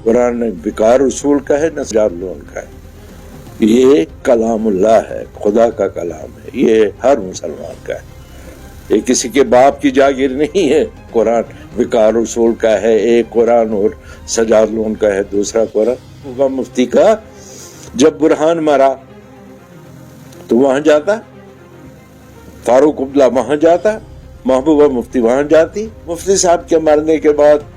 قرآن وقار رسول کا ہے، نہ جارلون کا ہے. یہ کلام اللہ ہے، خدا کا کلام ہے، یہ ہر مسلمان کا ہے. یہ کسی کے باپ کی جاگیر نہیں ہے. قرآن وقار رسول کا ہے ایک قرآن، اور سجاد لون کا ہے دوسرا قرآن. محبوبہ مفتی کا جب برہان مرا تو وہاں جاتا، فاروق عبداللہ وہاں جاتا، محبوبہ مفتی وہاں جاتی. مفتی صاحب کے مرنے کے بعد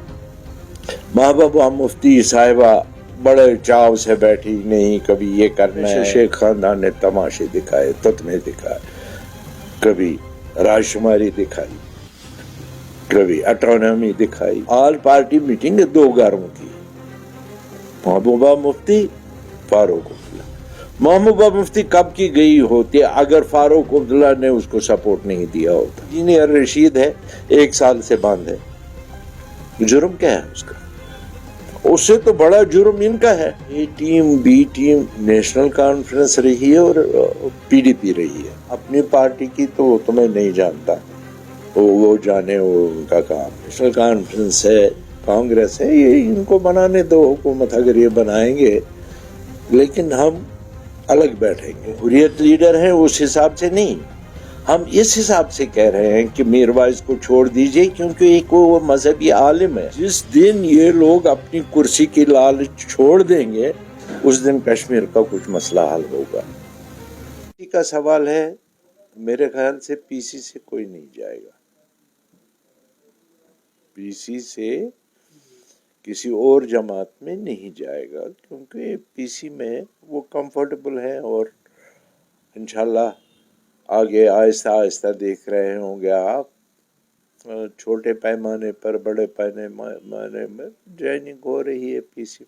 محبوبہ مفتی صاحبہ بڑے چاو سے بیٹھی، نہیں کبھی یہ کرنا ہے. شیخ خاندان نے تماشے دکھائے، تتمے دکھائے، کبھی راج شماری دکھائی، کبھی اٹانومی دکھائی. آل پارٹی میٹنگ 2 گھروں کی، محبوبہ مفتی، فاروق عبداللہ. محبوبہ مفتی کب کی گئی ہوتی اگر فاروق عبداللہ نے اس کو سپورٹ نہیں دیا ہوتا. انجینئر رشید ہے، 1 سال سے بند ہے. جرم کیا ہے اس کا؟ اس سے تو بڑا جرم ان کا ہے. A team B team national conference رہی ہے اور پی ڈی پی رہی ہے. اپنی پارٹی کی تو وہ تمہیں نہیں جانتا، وہ جانے، وہ ان کا کام. نیشنل کانفرنس ہے، کانگریس ہے، یہ ان کو بنانے دو حکومت. اگر یہ بنائیں گے لیکن ہم الگ بیٹھیں گے. حریت لیڈر ہیں اس حساب سے نہیں، ہم اس حساب سے کہہ رہے ہیں کہ میر وائز کو چھوڑ دیجئے، کیونکہ ایک وہ مذہبی عالم ہے. جس دن یہ لوگ اپنی کرسی کی لالچ چھوڑ دیں گے اس دن کشمیر کا کچھ مسئلہ حل ہوگا. پی کا سوال ہے، میرے خیال سے پی سی سے کوئی نہیں جائے گا. پی سی سے کسی اور جماعت میں نہیں جائے گا، کیونکہ پی سی میں وہ کمفرٹیبل ہے. اور انشاءاللہ آگے آہستہ آہستہ دیکھ رہے ہوں گے آپ، چھوٹے پیمانے پر بڑے پیمانے میں جوائننگ ہو رہی ہے پی سی.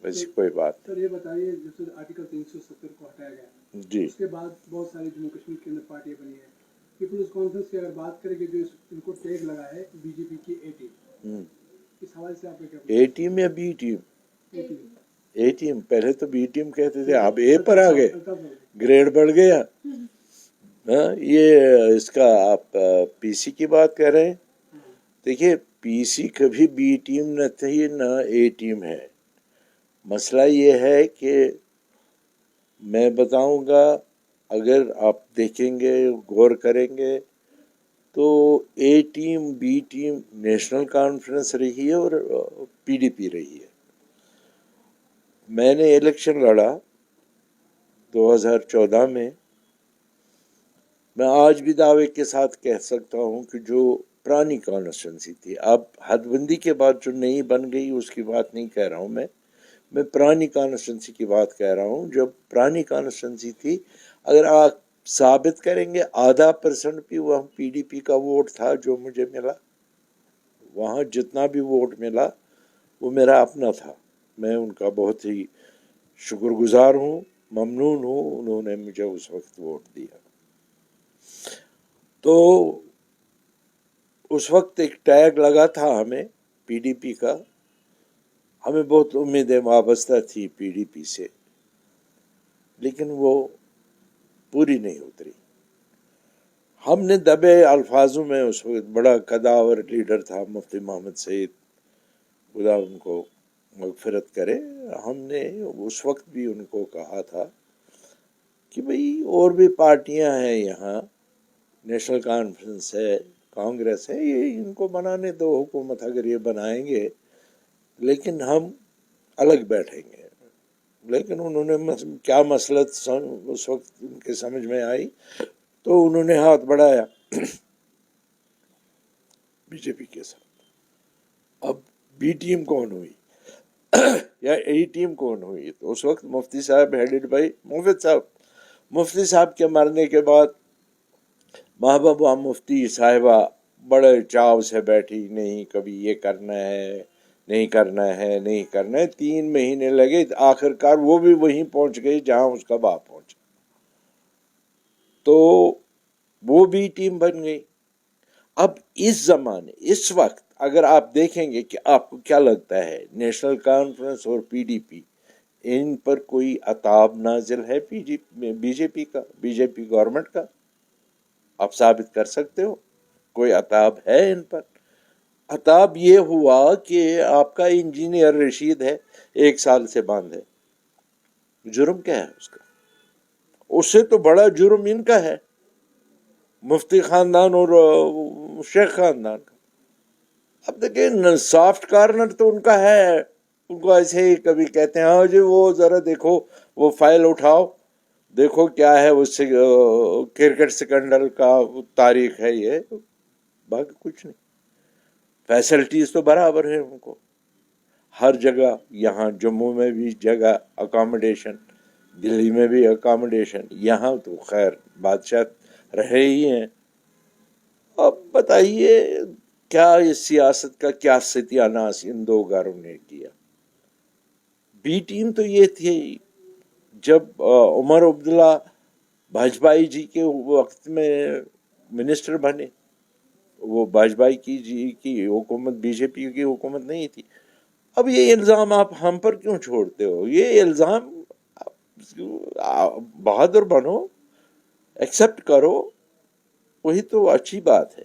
ایسی کوئی بات. سر یہ بتائیے، جیسے آرٹیکل 370 کو ہٹایا گیا جی، اس کے بعد بہت ساری جموں کشمیر کے اندر پارٹیاں بنی ہیں. پیپلز کانفرنس کی اگر بات کریں کہ جو ان کو ٹیگ لگا ہے بی جے پی کی اے ٹیم، اس حوالے سے آپ نے کیا؟ اے ٹیم یا B team? A team. A team, پہلے تو بی ٹیم کہتے تھے، اب اے پر آ گئے، گریڈ بڑھ گیا. یہ اس کا آپ پی سی کی بات کر رہے ہیں. دیکھیے، پی سی کبھی بی ٹیم نہ تھی نہ اے ٹیم ہے. مسئلہ یہ ہے کہ میں بتاؤں گا، اگر آپ دیکھیں گے، غور کریں گے تو a team B team national conference رہی ہے اور پی ڈی پی رہی ہے. میں نے الیکشن لڑا 2014 میں. میں آج بھی دعوے کے ساتھ کہہ سکتا ہوں کہ جو پرانی کانسٹیٹنسی تھی، اب حد بندی کے بعد جو نئی بن گئی اس کی بات نہیں کہہ رہا ہوں میں پرانی کانسٹیٹنسی کی بات کہہ رہا ہوں. جب پرانی کانسٹیٹنسی تھی، اگر آپ ثابت کریں گے 0.5% بھی وہاں پی ڈی پی کا ووٹ تھا جو مجھے ملا. وہاں جتنا بھی ووٹ ملا وہ میرا اپنا تھا. میں ان کا بہت ہی شکر گزار ہوں، ممنون ہوں، انہوں نے مجھے اس وقت ووٹ دیا. تو اس وقت ایک ٹیگ لگا تھا ہمیں پی ڈی پی کا، ہمیں بہت امیدیں وابستہ تھی پی ڈی پی سے، لیکن وہ پوری نہیں اتری. ہم نے دبے الفاظوں میں، اس وقت بڑا قداور لیڈر تھا مفتی محمد سعید، خدا ان کو مغفرت کرے، ہم نے اس وقت بھی ان کو کہا تھا کہ بھئی اور بھی پارٹیاں ہیں یہاں، نیشنل کانفرنس ہے، کانگریس ہے، یہ ان کو بنانے دو حکومت. اگر یہ بنائیں گے لیکن ہم الگ بیٹھیں گے. لیکن انہوں نے کیا مسلط اس وقت ان کے سمجھ میں آئی تو انہوں نے ہاتھ بڑھایا بی جے پی کے ساتھ. اب بی ٹیم کون ہوئی یا اے ٹیم کون ہوئی؟ تو اس وقت مفتی صاحب ہیڈڈ بائی مفت صاحب. مفتی صاحب کے مرنے کے بعد محبوبہ مفتی صاحبہ بڑے چاو سے بیٹھی، نہیں کبھی یہ کرنا ہے، نہیں کرنا ہے، نہیں کرنا ہے. 3 مہینے لگے، آخر کار وہ بھی وہیں پہنچ گئی جہاں اس کا باپ پہنچا. تو وہ بھی ٹیم بن گئی. اب اس زمانے، اس وقت اگر آپ دیکھیں گے کہ آپ کو کیا لگتا ہے نیشنل کانفرنس اور پی ڈی پی، ان پر کوئی عتاب نازل ہے بی جے پی کا، بی جے پی گورنمنٹ کا؟ آپ ثابت کر سکتے ہو کوئی عتاب ہے ان پر؟ عطاب یہ ہوا کہ آپ کا انجینئر رشید ہے 1 سال سے بند ہے، جرم کیا ہے اس کا؟ اس سے تو بڑا جرم ان کا ہے، مفتی خاندان اور شیخ خاندان کا۔ اب دیکھیں سافٹ کارنر تو ان کا ہے، ان کو ایسے ہی کبھی کہتے ہیں ہاں جی وہ ذرا دیکھو وہ فائل اٹھاؤ، دیکھو کیا ہے اس سے کرکٹ سکنڈل کا تاریخ ہے، یہ باقی کچھ نہیں۔ فیسلٹیز تو برابر ہے ان کو ہر جگہ، یہاں جموں میں بھی جگہ اکاموڈیشن، دلی میں بھی اکاموڈیشن، یہاں تو خیر بادشاہ رہے ہی ہیں۔ اب بتائیے کیا اس سیاست کا کیا ستیاناس ان 2 گھروں نے کیا؟ بی ٹیم تو یہ تھی جب عمر عبداللہ باجپائی جی کے وقت میں منسٹر بنے، وہ باجپائی جی کی حکومت بی جے پی کی حکومت نہیں تھی۔ اب یہ الزام آپ ہم پر کیوں چھوڑتے ہو؟ یہ الزام بہادر بنو، ایکسپٹ کرو، وہی تو اچھی بات ہے۔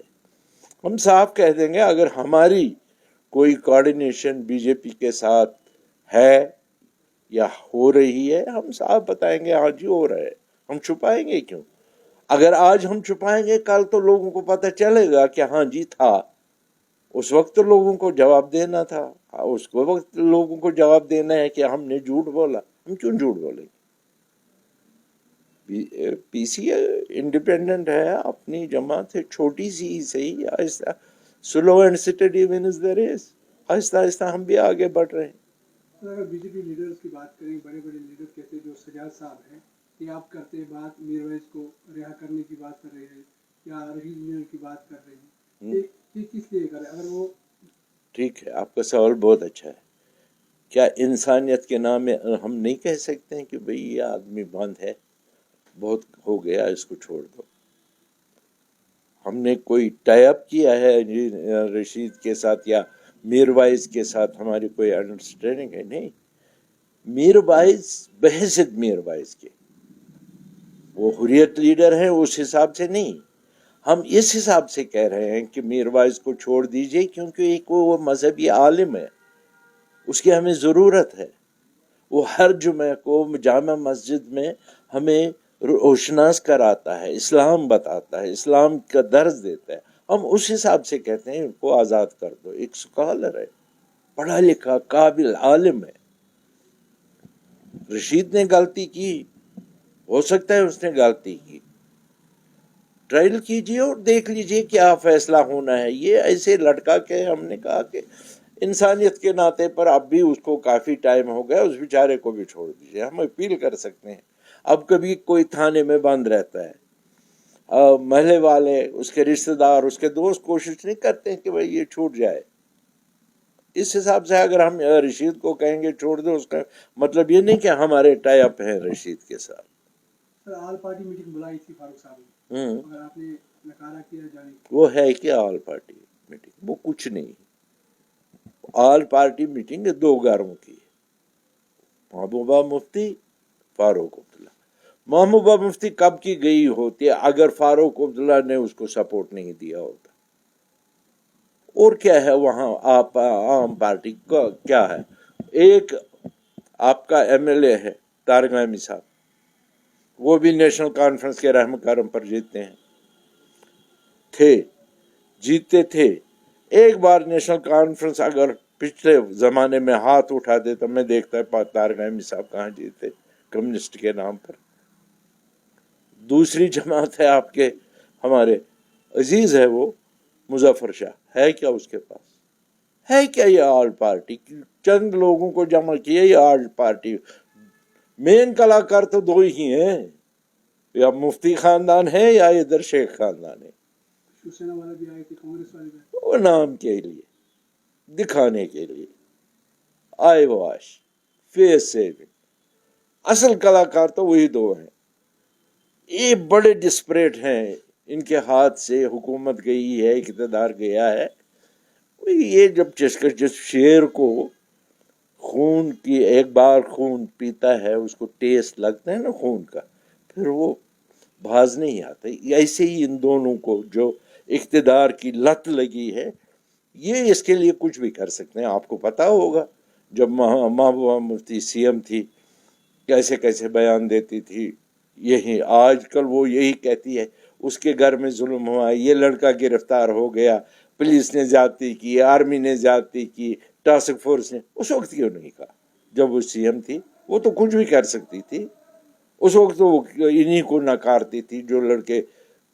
ہم صاف کہہ دیں گے اگر ہماری کوئی کوآرڈینیشن بی جے پی کے ساتھ ہے یا ہو رہی ہے، ہم صاف بتائیں گے ہاں جی ہو رہا ہے، ہم چھپائیں گے کیوں؟ اگر آج ہم چھپائیں گے کل تو لوگوں کو پتہ چلے گا کہ ہاں جی تھا، اس وقت تو لوگوں کو جواب دینا تھا، اس وقت لوگوں کو جواب دینا ہے کہ ہم نے جھوٹ بولا۔ ہم کیوں جھوٹ بولیں گے؟ پی سی انڈیپینڈنٹ ہے، اپنی جماعت ہے، چھوٹی سی ہی صحیح، آہستہ slow and steady wins the race, آہستہ آہستہ ہم بھی آگے بڑھ رہے ہیں۔ اگر بی جے پی لیڈرز کی بات کریں، بڑے بڑے لیڈر کہتے ہیں جو سجاد صاحب ہیں کہ آپ کرتے بات میرویس کو رہا کرنے کی بات کر رہے ہیں یا رشید میاں کی بات کر رہے ہیں، یہ کس لیے کرے؟ اگر وہ ٹھیک ہے، آپ کا سوال بہت اچھا ہے۔ کیا انسانیت کے نام میں ہم نہیں کہہ سکتے ہیں کہ بھئی یہ آدمی بند ہے، بہت ہو گیا اس کو چھوڑ دو؟ ہم نے کوئی ٹائی اپ کیا ہے رشید کے ساتھ یا میر وائز کے ساتھ ہماری کوئی انڈرسٹینڈنگ ہے؟ نہیں، میر وائز بحیثیت میر وائز کے وہ حریت لیڈر ہیں، اس حساب سے نہیں، ہم اس حساب سے کہہ رہے ہیں کہ میر وائز کو چھوڑ دیجئے کیونکہ ایک وہ مذہبی عالم ہے، اس کی ہمیں ضرورت ہے، وہ ہر جمعہ کو جامع مسجد میں ہمیں روشناس کراتا ہے، اسلام بتاتا ہے، اسلام کا درس دیتا ہے۔ ہم اس حساب سے کہتے ہیں ان کو آزاد کر دو، ایک سکالر ہے، پڑھا لکھا قابل عالم ہے۔ رشید نے غلطی کی، ہو سکتا ہے اس نے غلطی کی، ٹرائل کیجئے اور دیکھ لیجئے کیا فیصلہ ہونا ہے۔ یہ ایسے لٹکا کے ہم نے کہا کہ انسانیت کے ناطے پر اب بھی اس کو کافی ٹائم ہو گیا، اس بیچارے کو بھی چھوڑ دیجئے، ہم اپیل کر سکتے ہیں۔ اب کبھی کوئی تھانے میں بند رہتا ہے، محلے والے، اس کے رشتہ دار، اس کے دوست کوشش نہیں کرتے ہیں کہ بھئی یہ چھوٹ جائے۔ اس حساب سے اگر ہم رشید کو کہیں گے چھوڑ دو، اس کا مطلب یہ نہیں کہ ہمارے ٹائی اپ ہیں رشید کے ساتھ۔ سر آل پارٹی میٹنگ بلائی تھی فاروق صاحب نے، اگر آپ نے نکارا کیا جانے، وہ ہے کیا آل پارٹی میٹنگ؟ وہ کچھ نہیں۔ آل پارٹی میٹنگ 2 گھروں کی، محبوبہ مفتی، فاروق عبداللہ۔ محبوبہ مفتی کب کی گئی ہوتی ہے اگر فاروق عبداللہ نے اس کو سپورٹ نہیں دیا ہوتا؟ اور کیا ہے وہاں عام پارٹی کا کیا ہے؟ ایک آپ کا ایم ایل اے ہے طارق عامی صاحب، وہ بھی نیشنل کانفرنس کے رحم کرم پر جیتے ہیں، جیتے تھے۔ ایک بار نیشنل کانفرنس اگر پچھلے زمانے میں ہاتھ اٹھا دے تو میں دیکھتا ہے طارق عامی صاحب کہاں جیتے، کمیونسٹ کے نام پر۔ دوسری جماعت ہے آپ کے، ہمارے عزیز ہے وہ مظفر شاہ، ہے کیا اس کے پاس؟ ہے کیا یہ آل پارٹی؟ چند لوگوں کو جمع کیے یہ آل پارٹی؟ مین کلاکار تو 2 ہی ہیں، یا مفتی خاندان ہے یا ادھر شیخ خاندان ہے۔ شیوسینا والے بھی آئے تھے، کانگریس والے بھی آئے وہ نام کے لیے، دکھانے کے لیے، آئی واش، فیس سیونگ، اصل کلاکار تو وہی 2 ہیں۔ یہ بڑے ڈسپریٹ ہیں، ان کے ہاتھ سے حکومت گئی ہے، اقتدار گیا ہے۔ یہ جب جس شیر کو خون کی ایک بار خون پیتا ہے، اس کو ٹیسٹ لگتا ہے نا خون کا، پھر وہ باز نہیں آتا۔ ایسے ہی ان دونوں کو جو اقتدار کی لت لگی ہے، یہ اس کے لیے کچھ بھی کر سکتے ہیں. آپ کو پتا ہوگا جب محبوبہ مفتی سی ایم تھی کیسے کیسے بیان دیتی تھی. یہی آج کل وہ یہی کہتی ہے اس کے گھر میں ظلم ہوا, یہ لڑکا گرفتار ہو گیا, پولیس نے زیادتی کی, آرمی نے زیادتی کی, ٹاسک فورس نے. اس وقت کیوں نہیں کہا جب وہ سی ایم تھی؟ وہ تو کچھ بھی کر سکتی تھی. اس وقت تو وہ انہی کو نکارتی تھی جو لڑکے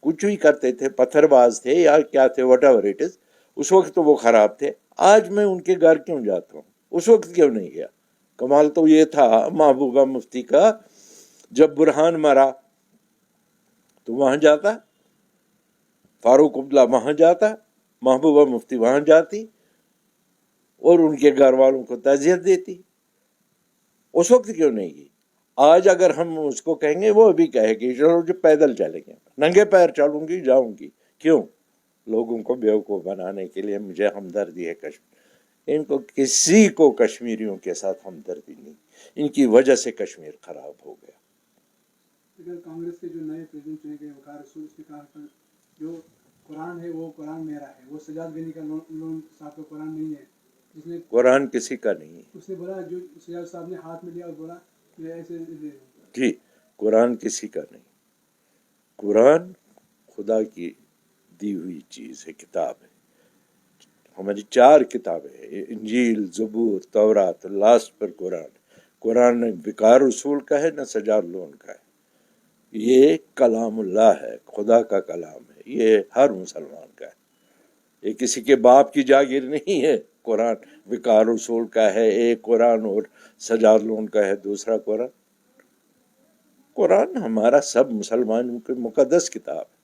کچھ بھی کرتے تھے, پتھر باز تھے یا کیا تھے, وٹ ایور اٹ از. اس وقت تو وہ خراب تھے. آج میں ان کے گھر کیوں جاتا ہوں؟ اس وقت کیوں نہیں گیا؟ کمال تو یہ تھا محبوبہ مفتی کا, جب برہان مرا تو وہاں جاتا, فاروق عبداللہ وہاں جاتا, محبوبہ مفتی وہاں جاتی اور ان کے گھر والوں کو تعزیت دیتی. اس وقت کیوں نہیں گئی؟ آج اگر ہم اس کو کہیں گے وہ بھی کہے گی چلو جو پیدل چلیں گے, ننگے پیر چلوں گی, جاؤں گی. کیوں؟ لوگوں کو بیوقوف بنانے کے لیے. مجھے ہمدردی ہے کشمیر, ان کو کسی کو کشمیریوں کے ساتھ ہمدردی نہیں. ان کی وجہ سے کشمیر خراب ہو گیا. اگر کانگریس کے جو نئے پریزیڈنٹ چنے گئے وقار رسول, اس نے کہا جو قرآن ہے وہ قرآن میرا ہے, وہ سجاد غنی کا لون صاحب کا قرآن نہیں ہے. جس نے قرآن کسی کا نہیں ہے. اس نے بولا جو سجاد صاحب نے ہاتھ میں لیا اور بولا میں ایسے جی, قرآن کسی کا نہیں. قرآن خدا کی دی ہوئی چیز ہے, کتاب ہے. ہماری 4 کتابیں ہیں, انجیل, زبور, تورات, لاسٹ پر قرآن. قرآن نہ وقار رسول کا ہے نہ سجاد لون کا ہے. یہ کلام اللہ ہے, خدا کا کلام ہے. یہ ہر مسلمان کا ہے. یہ کسی کے باپ کی جاگیر نہیں ہے. قرآن وقار رسول کا ہے ایک قرآن, اور سجاد لون کا ہے دوسرا قرآن. قرآن ہمارا سب مسلمانوں کی مقدس کتاب ہے.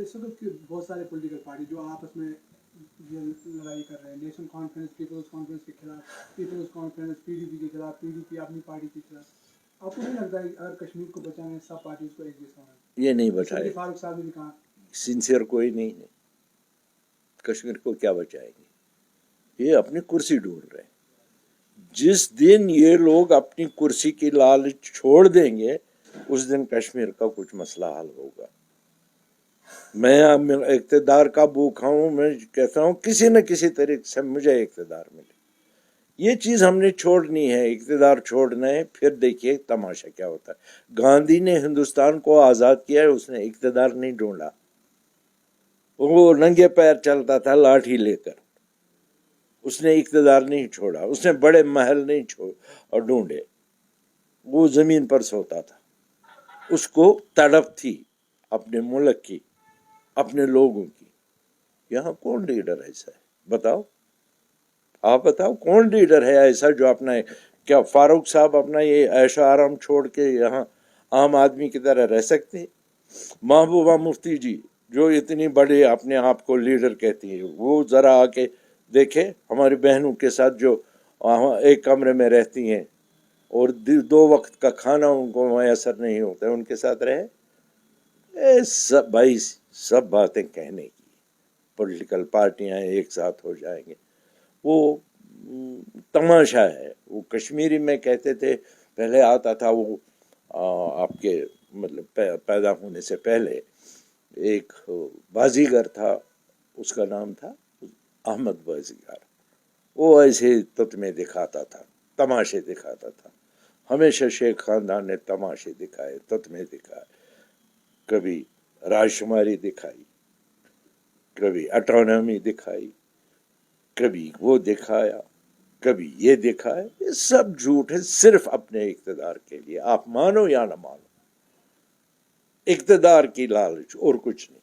اس وقت بہت سارے پولیٹیکل پارٹی جو آپس میں لڑائی کر رہے ہیں, نیشنل کانفرنس پیپلز کانفرنس کے خلاف, people's conference P D P کے خلاف, پی ڈی پی اپنی پارٹی کے خلاف. آپ کو نہیں لگتا ہے اگر کشمیر کو بچانا ہے سب پارٹیز کو ایک جیسا ہونا ہے؟ یہ نہیں بچائے. فاروق صاحب نے بھی کہا سنسیئر کوئی نہیں ہے. کشمیر کو کیا بچائیں گے؟ یہ اپنی کرسی ڈھونڈ رہے ہیں. جس دن یہ لوگ اپنی کرسی کی لالچ چھوڑ دیں گے اس دن کشمیر کا کچھ مسئلہ حل ہوگا. میں اقتدار کا بھوکا ہوں. میں کہتا ہوں کسی نہ کسی طریقے سے مجھے اقتدار ملے. یہ چیز ہم نے چھوڑنی ہے, اقتدار چھوڑنا ہے. پھر دیکھیے تماشا کیا ہوتا ہے. گاندھی نے ہندوستان کو آزاد کیا ہے, اس نے اقتدار نہیں ڈھونڈا. وہ ننگے پیر چلتا تھا لاٹھی لے کر. اس نے اقتدار نہیں چھوڑا. اس نے بڑے محل نہیں اور ڈھونڈے. وہ زمین پر سوتا تھا. اس کو تڑپ تھی اپنے ملک کی, اپنے لوگوں کی. یہاں کون لیڈر ایسا ہے بتاؤ؟ آپ بتاؤ کون لیڈر ہے ایسا جو اپنا, کیا فاروق صاحب اپنا یہ عیش و آرام چھوڑ کے یہاں عام آدمی کی طرح رہ سکتے؟ محبوبہ مفتی جی جو اتنی بڑی اپنے آپ کو لیڈر کہتی ہے, وہ ذرا آ کے دیکھے ہماری بہنوں کے ساتھ جو ایک کمرے میں رہتی ہیں اور 2 وقت کا کھانا ان کو میسر نہیں ہوتا ہے, ان کے ساتھ رہے. سب بھائی سب باتیں کہنے کی. پولیٹیکل پارٹیاں ایک ساتھ ہو جائیں گے, وہ تماشا ہے. وہ کشمیری میں کہتے تھے پہلے آتا تھا وہ آپ کے مطلب پیدا ہونے سے پہلے ایک بازیگر تھا, اس کا نام تھا احمد بازیگر. وہ ایسے تتمے دکھاتا تھا, تماشے دکھاتا تھا. ہمیشہ شیخ خاندان نے تماشے دکھائے, تتمے دکھائے. کبھی راج شماری دکھائی, کبھی اٹانومی دکھائی, کبھی وہ دکھایا, کبھی یہ دکھایا. یہ سب جھوٹ ہے, صرف اپنے اقتدار کے لیے. آپ مانو یا نہ مانو, اقتدار کی لالچ اور کچھ نہیں.